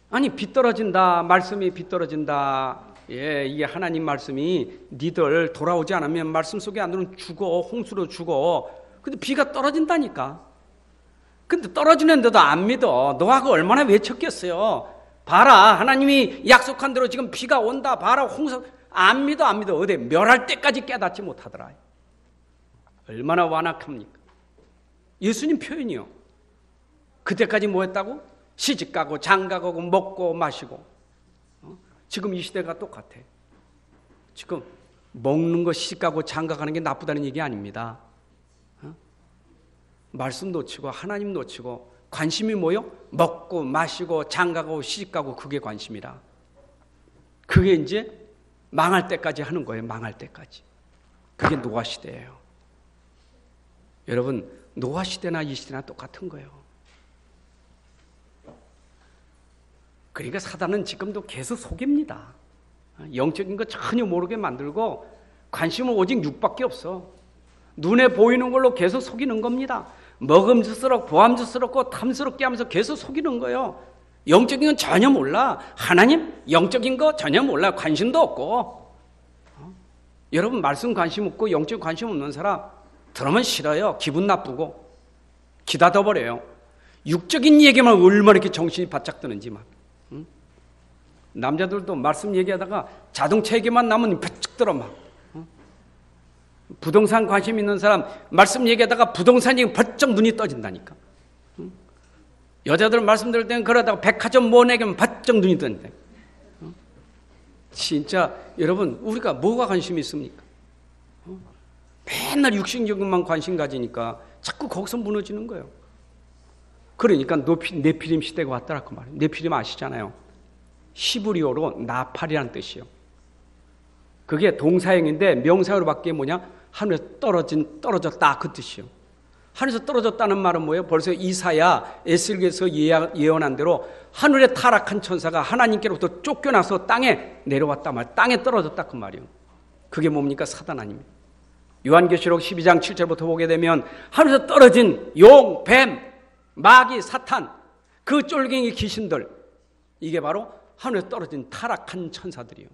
Speaker 2: 아니 비 떨어진다. 말씀이 비 떨어진다. 예, 이게 하나님 말씀이 니들 돌아오지 않으면 말씀 속에 안 들으면 죽어. 홍수로 죽어. 근데 비가 떨어진다니까. 근데 떨어지는데도 안 믿어. 노아가 얼마나 외쳤겠어요. 봐라 하나님이 약속한 대로 지금 비가 온다. 봐라 홍수. 안 믿어. 어디 멸할 때까지 깨닫지 못하더라. 얼마나 완악합니까? 예수님 표현이요. 그때까지 뭐 했다고? 시집가고 장가가고 먹고 마시고. 지금 이 시대가 똑같아. 지금 먹는 거 시집가고 장가가는 게 나쁘다는 얘기 아닙니다. 말씀 놓치고 하나님 놓치고 관심이 뭐요? 먹고 마시고 장가가고 시집가고 그게 관심이라. 그게 이제 망할 때까지 하는 거예요. 망할 때까지. 그게 노아 시대예요. 여러분 노아 시대나 이 시대나 똑같은 거예요. 그러니까 사단은 지금도 계속 속입니다. 영적인 거 전혀 모르게 만들고 관심은 오직 육밖에 없어. 눈에 보이는 걸로 계속 속이는 겁니다. 먹음직스럽고 보암직스럽고 탐스럽게 하면서 계속 속이는 거예요. 영적인 건 전혀 몰라. 하나님 영적인 거 전혀 몰라. 관심도 없고. 여러분 말씀 관심 없고 영적 관심 없는 사람 들으면 싫어요. 기분 나쁘고 기다 둬버려요. 육적인 얘기만 얼마나 이렇게 정신이 바짝 드는지 막. 남자들도 말씀 얘기하다가 자동차 얘기만 나면 펴쭉 들어 막. 부동산 관심 있는 사람 말씀 얘기하다가 부동산 얘기 벌쩍 눈이 떠진다니까. 여자들 말씀 들을 때는 그러다가 백화점 뭐 내기면 벌쩍 눈이 떠진다. 진짜 여러분 우리가 뭐가 관심이 있습니까? 맨날 육신적인만 관심 가지니까 자꾸 거기서 무너지는 거예요. 그러니까 네피림 시대가 왔더라 그 말이에요. 네피림 아시잖아요. 히브리어로 나팔이라는 뜻이에요. 그게 동사형인데 명사형으로 바뀌면 뭐냐? 하늘에서 떨어졌다 그 뜻이에요. 하늘에서 떨어졌다는 말은 뭐예요? 벌써 이사야 에스겔에서 예언한 대로 하늘에 타락한 천사가 하나님께로부터 쫓겨나서 땅에 내려왔다 말. 땅에 떨어졌다 그 말이에요. 그게 뭡니까? 사단 아닙니까? 요한계시록 12장 7절부터 보게 되면 하늘에서 떨어진 용, 뱀, 마귀, 사탄 그 쫄갱이 귀신들 이게 바로 하늘에 떨어진 타락한 천사들이요.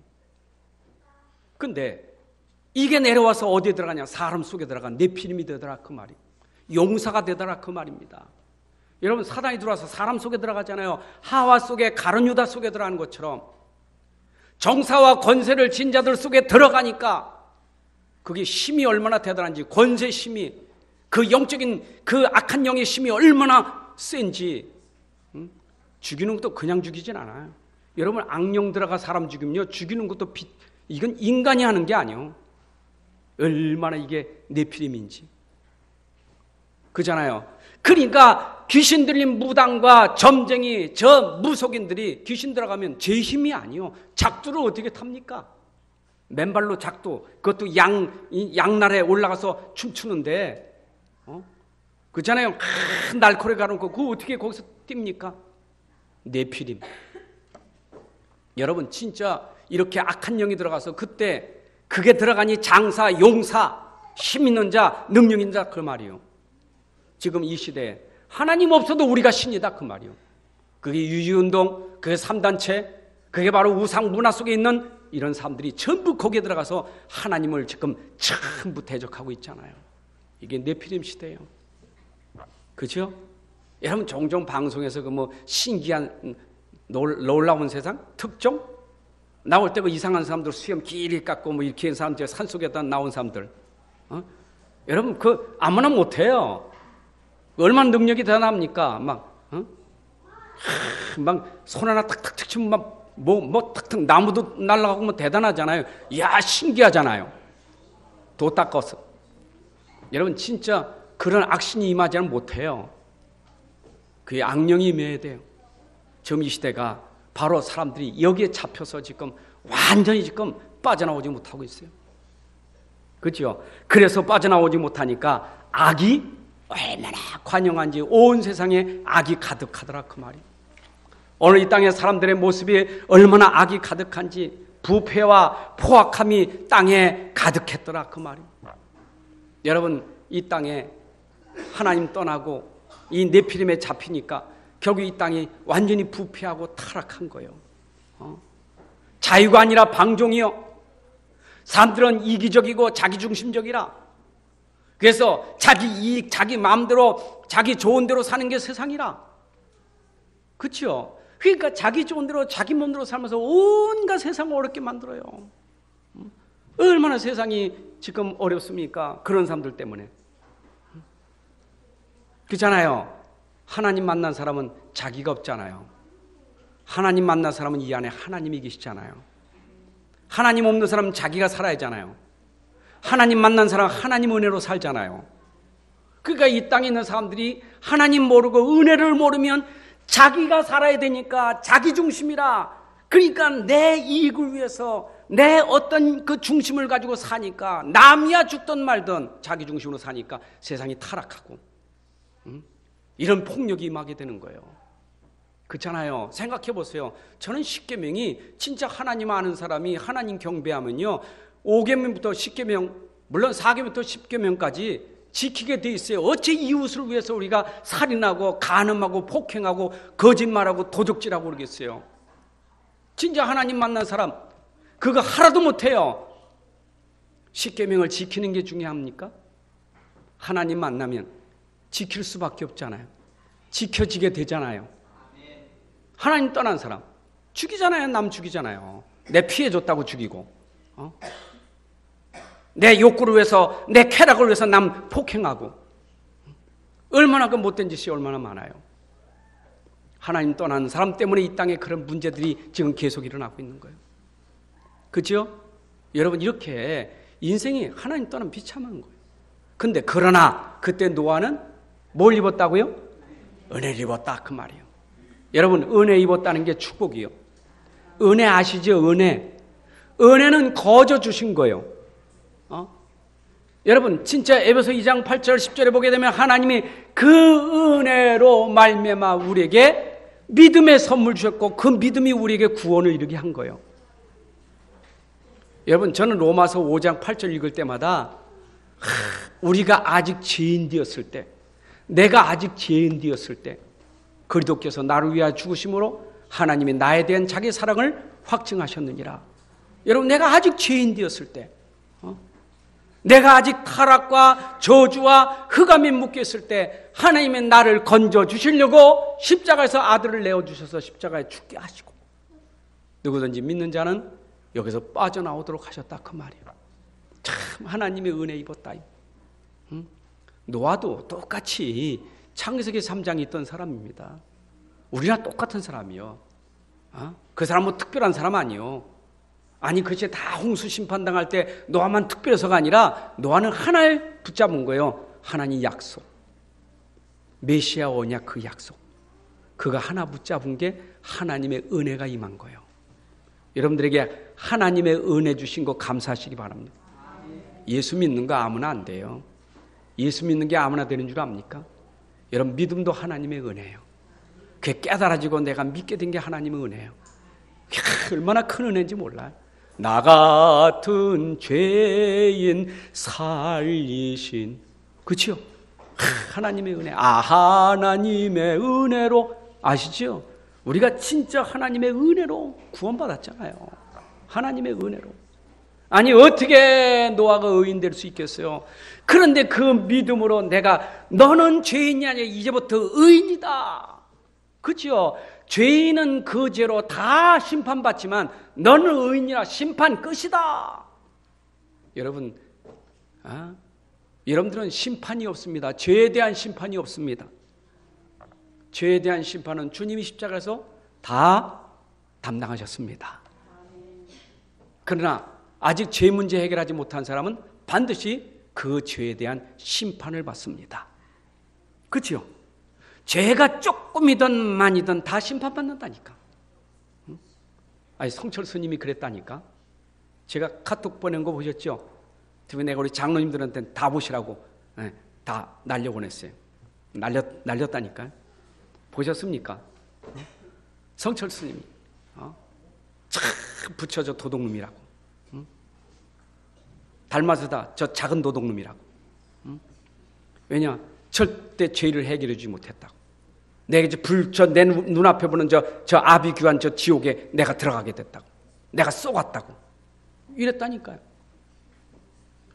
Speaker 2: 근데 이게 내려와서 어디에 들어가냐? 사람 속에 들어가 네피림이 되더라 그 말이. 용사가 되더라 그 말입니다. 여러분 사단이 들어와서 사람 속에 들어가잖아요. 하와 속에 가룟 유다 속에 들어가는 것처럼 정사와 권세를 진 자들 속에 들어가니까 그게 힘이 얼마나 대단한지 권세 힘이 그 영적인 그 악한 영의 힘이 얼마나 센지 죽이는 것도 그냥 죽이진 않아요. 여러분 악령 들어가 사람 죽이면요 죽이는 것도 이건 인간이 하는 게 아니에요. 얼마나 이게 네피림인지 그잖아요. 그러니까 귀신 들린 무당과 점쟁이 저 무속인들이 귀신 들어가면 제 힘이 아니요 작두를 어떻게 탑니까? 맨발로 작도, 그것도 양날에 올라가서 춤추는데, 그렇잖아요. 큰 날코레 가놓고 그거 어떻게 거기서 뜁니까? 네피림. 여러분 진짜 이렇게 악한 영이 들어가서 그때 그게 들어가니 장사, 용사, 힘 있는 자, 능력 있는 자 그 말이요. 지금 이 시대에 하나님 없어도 우리가 신이다 그 말이요. 그게 유지운동, 그게 3단체, 그게 바로 우상 문화 속에 있는 이런 사람들이 전부 거기에 들어가서 하나님을 지금 전부 대적하고 있잖아요. 이게 네피림 시대예요. 그렇죠? 여러분 종종 방송에서 그 뭐 신기한 놀라운 세상 특종 나올 때 그 이상한 사람들 수염 길이 깎고 뭐 이렇게 한 사람들 산속에다 나온 사람들, 여러분 그 아무나 못해요. 얼마나 능력이 대단합니까? 막 손 하나 탁탁 치면 막 뭐 탁탁 나무도 날아가고 뭐 대단하잖아요. 이야 신기하잖아요. 도 닦아서. 여러분 진짜 그런 악신이 임하지는 못해요. 그게 악령이 임해야 돼요. 지금 이 시대가 바로 사람들이 여기에 잡혀서 지금 완전히 지금 빠져나오지 못하고 있어요. 그렇죠? 그래서 빠져나오지 못하니까 악이 얼마나 관영한지 온 세상에 악이 가득하더라 그 말이. 오늘 이 땅의 사람들의 모습이 얼마나 악이 가득한지 부패와 포악함이 땅에 가득했더라 그 말이. 여러분 이 땅에 하나님 떠나고 이 네피림에 잡히니까 결국 이 땅이 완전히 부패하고 타락한 거예요. 자유가 아니라 방종이요. 사람들은 이기적이고 자기중심적이라. 그래서 자기 이익, 자기 마음대로, 자기 좋은 대로 사는 게 세상이라. 그렇죠? 그러니까 자기 좋은 대로, 자기 몸대로 살면서 온갖 세상을 어렵게 만들어요. 얼마나 세상이 지금 어렵습니까? 그런 사람들 때문에. 그렇잖아요. 하나님 만난 사람은 자기가 없잖아요. 하나님 만난 사람은 이 안에 하나님이 계시잖아요. 하나님 없는 사람은 자기가 살아야잖아요. 하나님 만난 사람은 하나님 은혜로 살잖아요. 그러니까 이 땅에 있는 사람들이 하나님 모르고 은혜를 모르면 자기가 살아야 되니까 자기 중심이라. 그러니까 내 이익을 위해서 내 어떤 그 중심을 가지고 사니까 남이야 죽든 말든 자기 중심으로 사니까 세상이 타락하고 이런 폭력이 임하게 되는 거예요. 그렇잖아요. 생각해 보세요. 저는 10계명이 진짜 하나님 아는 사람이 하나님 경배하면요 5계명부터 10계명 물론 4계명부터 10계명까지 지키게 돼 있어요. 어째 이웃을 위해서 우리가 살인하고 간음하고 폭행하고 거짓말하고 도적질하고 그러겠어요. 진짜 하나님 만난 사람 그거 하나도 못해요. 10계명을 지키는 게 중요합니까? 하나님 만나면 지킬 수밖에 없잖아요. 지켜지게 되잖아요. 하나님 떠난 사람 죽이잖아요. 남 죽이잖아요. 내 피해줬다고 죽이고 내 욕구를 위해서 내 쾌락을 위해서 남 폭행하고 얼마나 그 못된 짓이 얼마나 많아요. 하나님 떠난 사람 때문에 이 땅에 그런 문제들이 지금 계속 일어나고 있는 거예요. 그렇죠? 여러분 이렇게 인생이 하나님 떠난 비참한 거예요. 근데 그러나 그때 노아는 뭘 입었다고요? 은혜를 입었다 그 말이에요. 여러분 은혜 입었다는 게 축복이요. 은혜 아시죠? 은혜는 거저 주신 거예요. 여러분 진짜 에베소 2장 8절 10절에 보게 되면 하나님이 그 은혜로 말미암아 우리에게 믿음의 선물 주셨고 그 믿음이 우리에게 구원을 이루게 한 거예요. 여러분 저는 로마서 5장 8절 읽을 때마다 우리가 아직 죄인 되었을 때 내가 아직 죄인 되었을 때 그리스도께서 나를 위하여 죽으심으로 하나님이 나에 대한 자기 사랑을 확증하셨느니라. 여러분 내가 아직 죄인 되었을 때 내가 아직 타락과 저주와 흑암에 묶였을 때 하나님의 나를 건져주시려고 십자가에서 아들을 내어주셔서 십자가에 죽게 하시고 누구든지 믿는 자는 여기서 빠져나오도록 하셨다 그 말이에요. 참 하나님의 은혜 입었다. 노아도 똑같이 창세기 3장에 있던 사람입니다. 우리랑 똑같은 사람이요. 그 사람은 특별한 사람 아니요. 아니 그것이 다 홍수 심판당할 때 노아만 특별해서가 아니라 노아는 하나를 붙잡은 거예요. 하나님 약속. 메시아 언약 그 약속. 그가 하나 붙잡은 게 하나님의 은혜가 임한 거예요. 여러분들에게 하나님의 은혜 주신 거 감사하시기 바랍니다. 예수 믿는 거 아무나 안 돼요. 예수 믿는 게 아무나 되는 줄 압니까? 여러분, 믿음도 하나님의 은혜예요. 그게 깨달아지고 내가 믿게 된 게 하나님의 은혜예요. 얼마나 큰 은혜인지 몰라요. 나 같은 죄인 살리신, 그렇죠? 하나님의 은혜. 하나님의 은혜로, 아시죠? 우리가 진짜 하나님의 은혜로 구원받았잖아요. 하나님의 은혜로. 아니, 어떻게 노아가 의인 될 수 있겠어요? 그런데 그 믿음으로 내가, 너는 죄인이 아니야, 이제부터 의인이다. 그렇죠? 죄인은 그 죄로 다 심판받지만 너는 의인이라, 심판 끝이다. 여러분, 여러분들은 심판이 없습니다. 죄에 대한 심판이 없습니다. 죄에 대한 심판은 주님이 십자가에서 다 담당하셨습니다. 그러나 아직 죄 문제 해결하지 못한 사람은 반드시 그 죄에 대한 심판을 받습니다. 그렇죠? 죄가 조금이든 많이든 다 심판받는다니까. 아니, 성철 스님이 그랬다니까. 제가 카톡 보낸 거 보셨죠? 특히 내가 우리 장로님들한테 다 보시라고 다 날려보냈어요. 날렸다니까요. 보셨습니까? 성철 스님이 참 붙여줘 도둑놈이라고. 달마스다 저 작은 도둑놈이라고. 왜냐? 절대 죄를 해결해 주지 못했다고. 내가 이제 내 눈앞에 보는 저 아비규환 저 지옥에 내가 들어가게 됐다고. 내가 쏘갔다고. 이랬다니까요.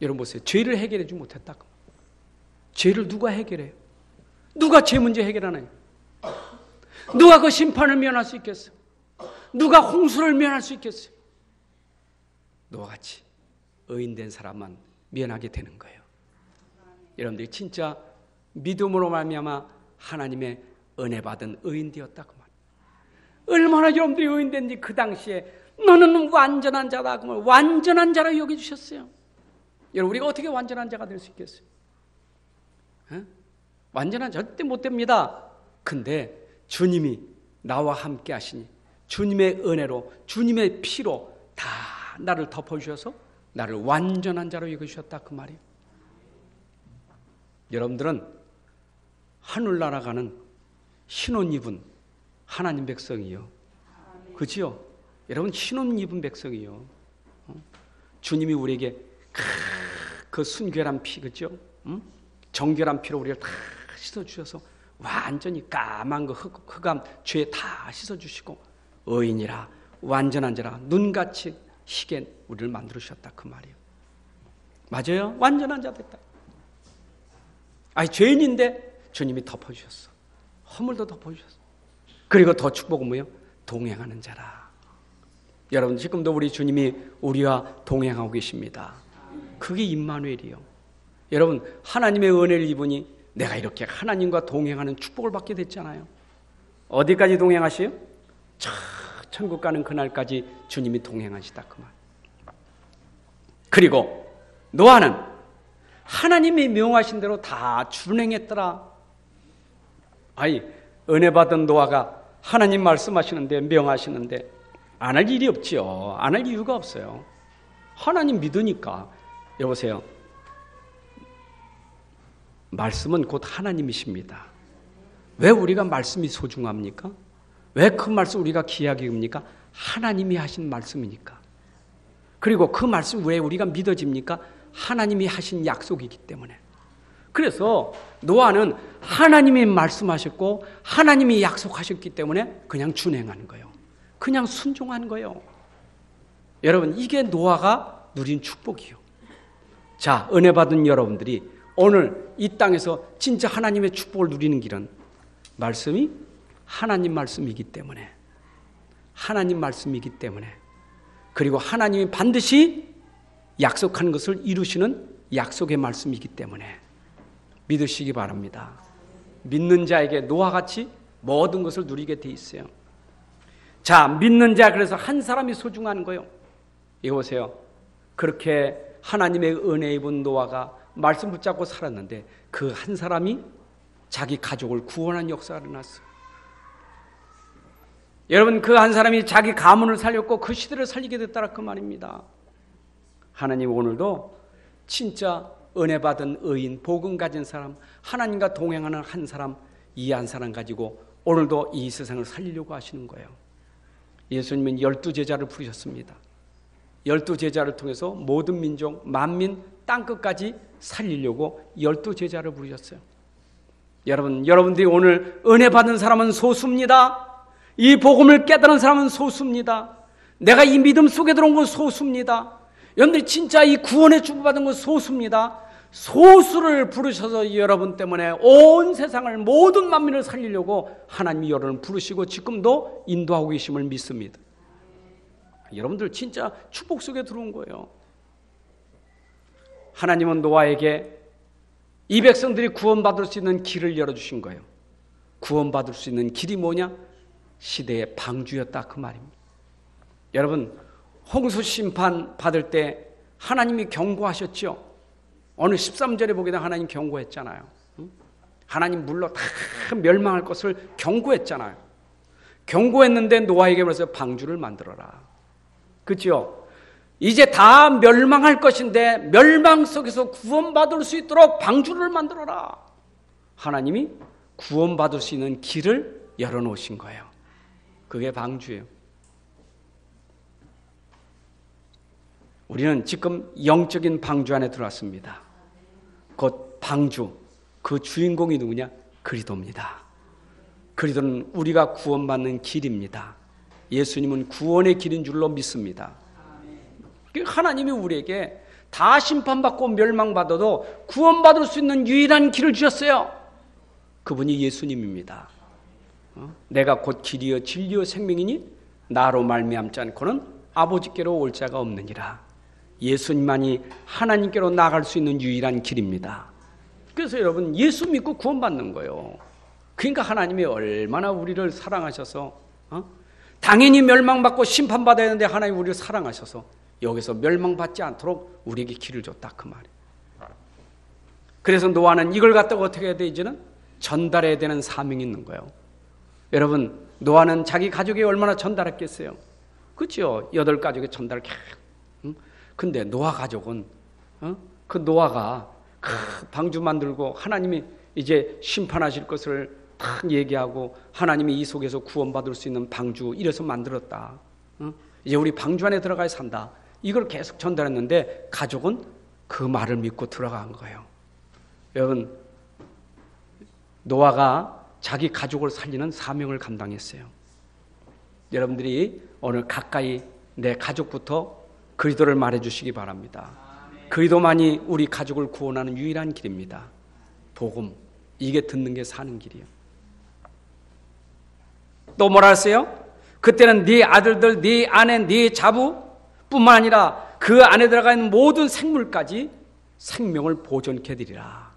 Speaker 2: 여러분 보세요. 죄를 해결해 주지 못했다고. 죄를 누가 해결해요? 누가 죄 문제 해결하나요? 누가 그 심판을 면할 수 있겠어요? 누가 홍수를 면할 수 있겠어요? 너와 같이 의인된 사람만 면하게 되는 거예요. 여러분들이 진짜 믿음으로 말미암아 하나님의 은혜 받은 의인 되었다 그 말. 얼마나 여러분들이 의인된지 그 당시에 너는 완전한 자다 그 말. 완전한 자라 여겨 주셨어요. 여러분, 우리가 어떻게 완전한 자가 될 수 있겠어요? 완전한 자 절대 못 됩니다. 근데 주님이 나와 함께 하시니 주님의 은혜로 주님의 피로 다 나를 덮어주셔서 나를 완전한 자로 여겨주셨다 그 말이에요. 여러분들은 하늘나라 가는 신혼 입은 하나님 백성이요. 그렇지요? 여러분, 신혼 입은 백성이요. 주님이 우리에게 그 순결한 피, 그렇죠? 정결한 피로 우리를 다 씻어주셔서 완전히 까만 그 흑암 죄 다 씻어주시고 의인이라 완전한 자라 눈같이 희게 우리를 만들어주셨다 그 말이에요. 맞아요? 완전한 자 됐다. 아니, 죄인인데 주님이 덮어주셨어. 허물도 덮어주셨어. 그리고 더 축복은 뭐예요? 동행하는 자라. 여러분, 지금도 우리 주님이 우리와 동행하고 계십니다. 그게 임마누엘이요. 여러분, 하나님의 은혜를 입으니 내가 이렇게 하나님과 동행하는 축복을 받게 됐잖아요. 어디까지 동행하시요? 천국 가는 그날까지 주님이 동행하시다 그 말. 그리고 노아는 하나님이 명하신 대로 다 준행했더라. 아니, 은혜 받은 노아가 하나님 말씀하시는데 명하시는데 안 할 일이 없지요. 안 할 이유가 없어요. 하나님 믿으니까. 여보세요. 말씀은 곧 하나님이십니다. 왜 우리가 말씀이 소중합니까? 왜 그 말씀 우리가 귀하게 여깁니까? 하나님이 하신 말씀이니까. 그리고 그 말씀 왜 우리가 믿어집니까? 하나님이 하신 약속이기 때문에. 그래서 노아는 하나님이 말씀하셨고 하나님이 약속하셨기 때문에 그냥 준행하는 거예요. 그냥 순종하는 거예요. 여러분, 이게 노아가 누린 축복이요. 자, 은혜 받은 여러분들이 오늘 이 땅에서 진짜 하나님의 축복을 누리는 길은 말씀이 하나님 말씀이기 때문에, 하나님 말씀이기 때문에, 그리고 하나님이 반드시 약속한 것을 이루시는 약속의 말씀이기 때문에 믿으시기 바랍니다. 믿는 자에게 노아같이 모든 것을 누리게 돼 있어요. 자, 믿는 자, 그래서 한 사람이 소중한 거예요. 이거 보세요. 그렇게 하나님의 은혜 입은 노아가 말씀 붙잡고 살았는데 그 한 사람이 자기 가족을 구원한 역사가 일어났어요. 여러분, 그 한 사람이 자기 가문을 살렸고 그 시대를 살리게 됐다라 그 말입니다. 하나님 오늘도 진짜 은혜 받은 의인, 복음 가진 사람, 하나님과 동행하는 한 사람, 이 한 사람 가지고 오늘도 이 세상을 살리려고 하시는 거예요. 예수님은 12제자를 부르셨습니다. 12제자를 통해서 모든 민족, 만민, 땅끝까지 살리려고 12제자를 부르셨어요. 여러분들이 오늘 은혜 받은 사람은 소수입니다. 이 복음을 깨달은 사람은 소수입니다. 내가 이 믿음 속에 들어온 건 소수입니다. 여러분들이 진짜 이 구원의 축복받은 건 소수입니다. 소수를 부르셔서 여러분 때문에 온 세상을, 모든 만민을 살리려고 하나님이 여러분을 부르시고 지금도 인도하고 계심을 믿습니다. 여러분들 진짜 축복 속에 들어온 거예요. 하나님은 노아에게 이 백성들이 구원받을 수 있는 길을 열어주신 거예요. 구원받을 수 있는 길이 뭐냐? 시대의 방주였다 그 말입니다. 여러분, 홍수 심판 받을 때 하나님이 경고하셨죠. 오늘 13절에 보게 되면 하나님 경고했잖아요. 하나님 물로 다 멸망할 것을 경고했잖아요. 경고했는데 노아에게 그래서 방주를 만들어라. 그렇죠? 이제 다 멸망할 것인데 멸망 속에서 구원받을 수 있도록 방주를 만들어라. 하나님이 구원받을 수 있는 길을 열어놓으신 거예요. 그게 방주예요. 우리는 지금 영적인 방주 안에 들어왔습니다. 곧 방주, 그 주인공이 누구냐? 그리스도입니다. 그리스도는 우리가 구원받는 길입니다. 예수님은 구원의 길인 줄로 믿습니다. 하나님이 우리에게 다 심판받고 멸망받아도 구원받을 수 있는 유일한 길을 주셨어요. 그분이 예수님입니다. 내가 곧 길이요 진리요 생명이니 나로 말미암지 않고는 아버지께로 올 자가 없느니라. 예수님만이 하나님께로 나아갈 수 있는 유일한 길입니다. 그래서 여러분, 예수 믿고 구원받는 거예요. 그러니까 하나님이 얼마나 우리를 사랑하셔서 당연히 멸망받고 심판받아야 하는데 하나님 우리를 사랑하셔서 여기서 멸망받지 않도록 우리에게 길을 줬다 그 말이에요. 그래서 노아는 이걸 갖다가 어떻게 해야 돼? 이제는 전달해야 되는 사명이 있는 거예요. 여러분, 노아는 자기 가족이 얼마나 전달했겠어요? 그렇죠? 8가족이 전달을 근데 노아 가족은 그 노아가 방주 만들고 하나님이 이제 심판하실 것을 딱 얘기하고 하나님이 이 속에서 구원받을 수 있는 방주 이래서 만들었다. 이제 우리 방주 안에 들어가야 산다. 이걸 계속 전달했는데 가족은 그 말을 믿고 들어간 거예요. 여러분, 노아가 자기 가족을 살리는 사명을 감당했어요. 여러분들이 오늘 가까이 내 가족부터 그리스도를 말해주시기 바랍니다. 그리스도만이 우리 가족을 구원하는 유일한 길입니다. 복음, 이게 듣는 게 사는 길이에요. 또 뭐라 했어요? 그때는 네 아들들, 네 아내, 네 자부뿐만 아니라 그 안에 들어가 있는 모든 생물까지 생명을 보존케 되리라.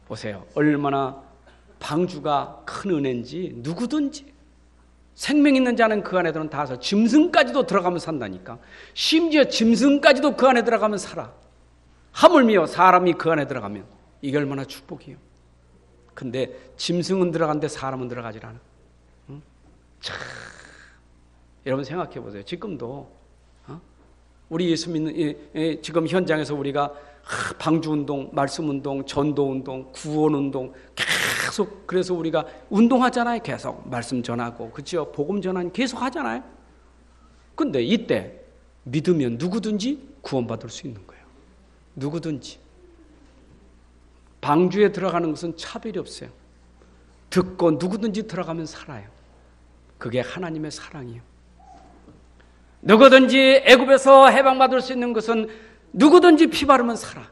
Speaker 2: 보세요. 얼마나 방주가 큰 은혜인지. 누구든지 생명 있는 자는 그 안에 들어가면 다 살아. 짐승까지도 들어가면 산다니까. 심지어 짐승까지도 그 안에 들어가면 살아. 하물며 사람이 그 안에 들어가면 이게 얼마나 축복이에요. 근데 짐승은 들어가는데 사람은 들어가질 않아. 참, 여러분 생각해 보세요. 지금도 우리 예수 믿는 지금 현장에서 우리가 방주운동, 말씀운동, 전도운동, 구원운동 계속, 그래서 우리가 운동하잖아요. 계속 말씀 전하고, 그렇죠? 복음 전하는 계속 하잖아요. 근데 이때 믿으면 누구든지 구원받을 수 있는 거예요. 누구든지. 방주에 들어가는 것은 차별이 없어요. 듣고 누구든지 들어가면 살아요. 그게 하나님의 사랑이에요. 누구든지 애굽에서 해방받을 수 있는 것은 누구든지 피 바르면 살아.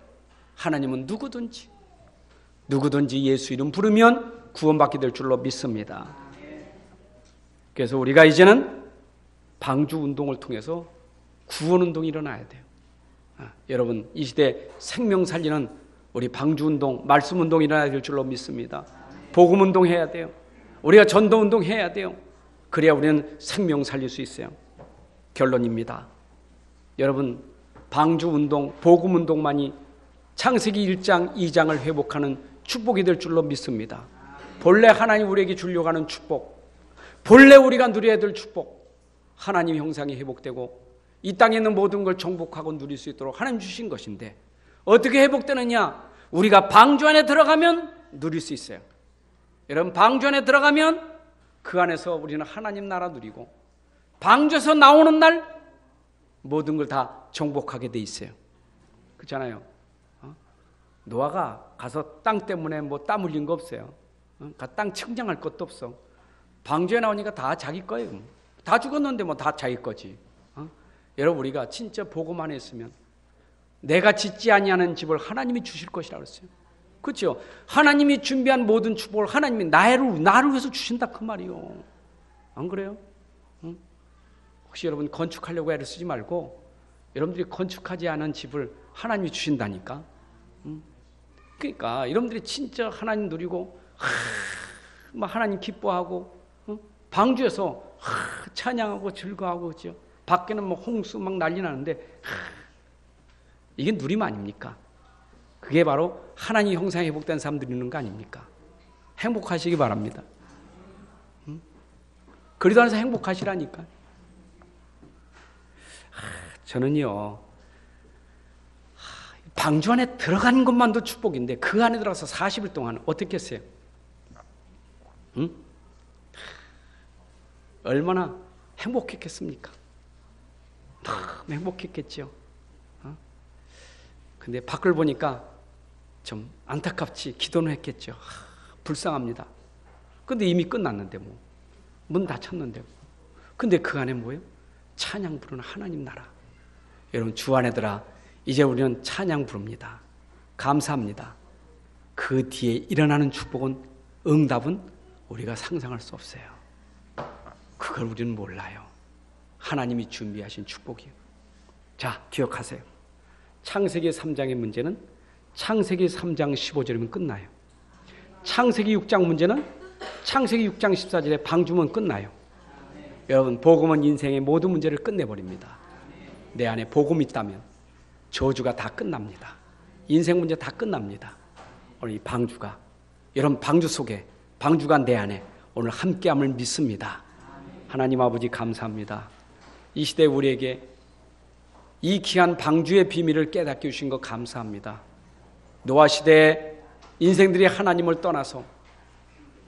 Speaker 2: 하나님은 누구든지 예수 이름 부르면 구원받게 될 줄로 믿습니다. 그래서 우리가 이제는 방주 운동을 통해서 구원 운동이 일어나야 돼요. 여러분, 이 시대 생명 살리는 우리 방주 운동, 말씀 운동이 일어나야 될 줄로 믿습니다. 복음 운동 해야 돼요. 우리가 전도 운동 해야 돼요. 그래야 우리는 생명 살릴 수 있어요. 결론입니다. 여러분, 방주 운동, 복음 운동만이 창세기 1장, 2장을 회복하는 축복이 될 줄로 믿습니다. 본래 하나님 우리에게 주려고 하는 축복, 본래 우리가 누려야 될 축복, 하나님의 형상이 회복되고 이 땅에 있는 모든 걸 정복하고 누릴 수 있도록 하나님 주신 것인데 어떻게 회복되느냐? 우리가 방주 안에 들어가면 누릴 수 있어요. 여러분, 방주 안에 들어가면 그 안에서 우리는 하나님 나라 누리고 방주에서 나오는 날 모든 걸 다 정복하게 돼 있어요. 그렇잖아요. 노아가 가서 땅 때문에 뭐 땀 흘린 거 없어요. 땅 측량할 것도 없어. 방주에 나오니까 다 자기 거예요. 다 죽었는데 뭐 다 자기 거지. 여러분, 우리가 진짜 보고만 했으면 내가 짓지 아니하는 집을 하나님이 주실 것이라고 했어요. 그렇죠? 하나님이 준비한 모든 축복을 하나님이 나를 위해서 주신다 그 말이요. 안 그래요? 혹시 여러분 건축하려고 애를 쓰지 말고 여러분들이 건축하지 않은 집을 하나님이 주신다니까. 그러니까 여러분들이 진짜 하나님 누리고 막 하나님 기뻐하고 방주에서 찬양하고 즐거워하고 그렇죠? 밖에는 뭐 홍수 막 난리 나는데 이게 누림 아닙니까? 그게 바로 하나님 형상이 회복된 사람 누리는 거 아닙니까? 행복하시기 바랍니다. 그리도 안에서 행복하시라니까. 저는요, 방주 안에 들어가는 것만도 축복인데 그 안에 들어가서 40일 동안 어떻게 했어요? 얼마나 행복했겠습니까? 너무 행복했겠죠. 근데 밖을 보니까 좀 안타깝지, 기도는 했겠죠. 불쌍합니다. 근데 이미 끝났는데 뭐 문 닫혔는데 뭐. 근데 그 안에 뭐예요? 찬양 부르는 하나님 나라. 여러분, 주 안에들아, 이제 우리는 찬양 부릅니다. 감사합니다. 그 뒤에 일어나는 축복은, 응답은 우리가 상상할 수 없어요. 그걸 우리는 몰라요. 하나님이 준비하신 축복이에요. 자, 기억하세요. 창세기 3장의 문제는 창세기 3장 15절이면 끝나요. 창세기 6장 문제는 창세기 6장 14절에 방주면 끝나요. 여러분, 복음은 인생의 모든 문제를 끝내버립니다. 내 안에 복음이 있다면 저주가 다 끝납니다. 인생 문제 다 끝납니다. 오늘 이 방주가, 여러분 방주 속에, 방주가 내 안에 오늘 함께함을 믿습니다. 하나님 아버지 감사합니다. 이 시대 우리에게 이 귀한 방주의 비밀을 깨닫게 주신 것 감사합니다. 노아 시대에 인생들이 하나님을 떠나서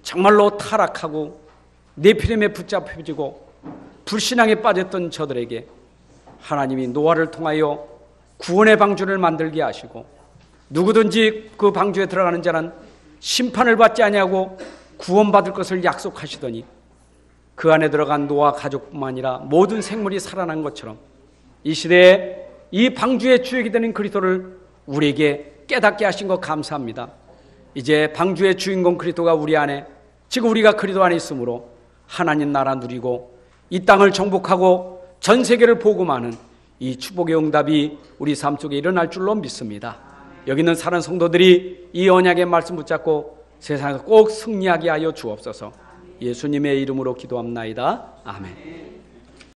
Speaker 2: 정말로 타락하고 네피림에 붙잡혀지고 불신앙에 빠졌던 저들에게 하나님이 노아를 통하여 구원의 방주를 만들게 하시고 누구든지 그 방주에 들어가는 자는 심판을 받지 아니하고 구원받을 것을 약속하시더니 그 안에 들어간 노아 가족뿐만 아니라 모든 생물이 살아난 것처럼 이 시대에 이 방주의 주역이 되는 그리스도를 우리에게 깨닫게 하신 것 감사합니다. 이제 방주의 주인공 그리스도가 우리 안에, 지금 우리가 그리스도 안에 있으므로 하나님 나라 누리고 이 땅을 정복하고 전 세계를 복음하는 이 축복의 응답이 우리 삶 속에 일어날 줄로 믿습니다. 여기 있는 사는 성도들이 이 언약의 말씀 붙잡고 세상에서 꼭 승리하게 하여 주옵소서. 예수님의 이름으로 기도합나이다. 아멘.